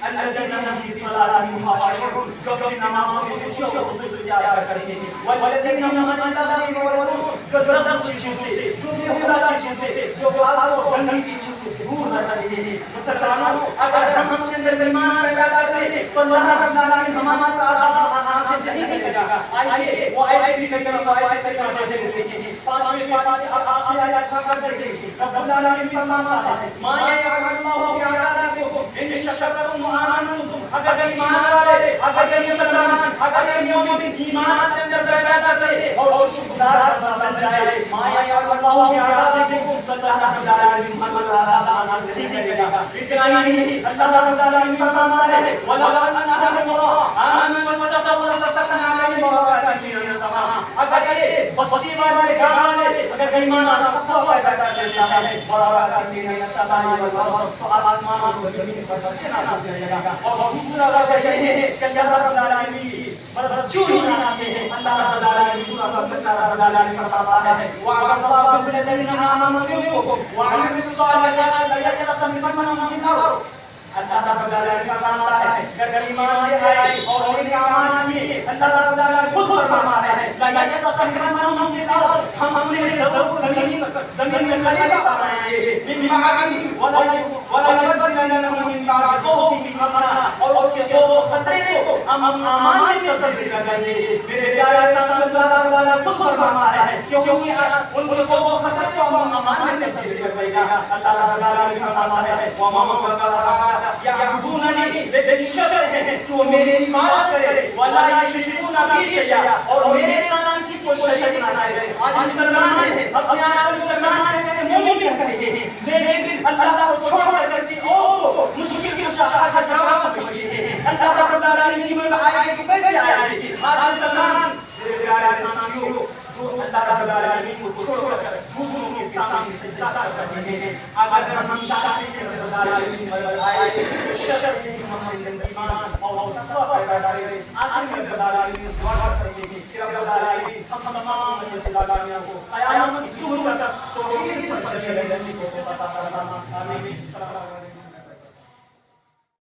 الذين في صلاتهم خاشعون جو اپنی نمازوں میں خشوع و خضوع سے ادا کرتے ہیں والذین هم عن اللغو معرضون جو لغو چیزوں سے جو بیہودہ چیزوں سے جو فالتو اور گندی چیزوں سے دور رہتے ہیں مسلمانوں اگر ہم اپنے اندر ایمان پیدا کرتے ہیں تو اللہ رب العالمین ہمارا آسان سے صحیح کرے گا آئیے وہ آیت بھی کرتے ہیں پانچویں پارے آیات کا کرتے ہیں رب العالمین فرماتا ہے ما یفعل اللہ بعذابکم ان شکرتم وآمنتم اگر ایمان والے اگر مسلمان اگر مومن ایمان کے اندر پیدا کرتے اور شکرگزار بن جائے ما یفعل اللہ بعذابکم تو اللہ رب العالمین ہمارا آسان سے صحیح کرے گا اتنا ہی نہیں اللہ رب العالمین فرماتا ہے ولو ان اهل القرى آمنوا واتقوا لفتحنا عليهم بركات من السماء اگر بستی والے گاؤں والے اگر ایمان اور تقوی پیدا کر دیتا ہے برکات من السماء والارض تو آسمان سے زمین پر برکت نازل ہو جائے گا اور دوسرا وجہ یہ ہے کہ اللہ رب العالمین مرجو بناتے ہیں اللہ رب العالمین سورۃ البقرہ رب العالمین فرماتا ہے وعد اللہ الذین آمنوا منکم وعملوا الصالحات ليستخلفنهم في الارض اللہ رب العالمین فرماتا ہے اگر ایمان لے آئے اور ان ایمان میں اللہ رب العالمین خود فرماتا ہے لا يستخلفنهم في الارض ہم نے زمین میں خلیفہ بنائیں گے من بعدهم ولا يبدلنهم من بعد خوفهم امنا اور اس کے دو خطرے کو ہم امان میں تبدیل کر دیں گے میرے پیارے ساتھ اللہ رب العالمین خود فرماتا ہے کیونکہ ان کو وہ خطرے کو ہم امان میں تبدیل کر دیں گے اللہ رب العالمین فرماتا ہے ومن كفر یعبدوننی لیکن شرط ہے تو میری عبادت کرے ولا یشرکون بی شیئا اور میرے ساتھ کسی کو شریک نہ کرے آج مسلمان ہیں اپنے آپ مسلمان ہیں مومن کہتے ہیں لیکن اللہ کو چھوڑ کر کسی اور کو مشرک کی شہادت کروا سکتے ہیں اللہ رب العالمین کی آیت کو کیسے آئے گی آج مسلمان میرے پیارے ساتھیوں اللہ رب العالمین کو چھوڑ کر دوسروں کے سامنے سجدہ کرتے ہیں اگر ہم چاہتے ہیں کہ رب العالمین پر آئے شرط ہے ہمارے اندر ایمان اور تقوی پیدا کرے آخر میں رب العالمین سے دعا کرتے ہیں کہ رب العالمین ہم تمام مسلمانوں کو قیامت کی صورت تک توحید پر چلے رہنے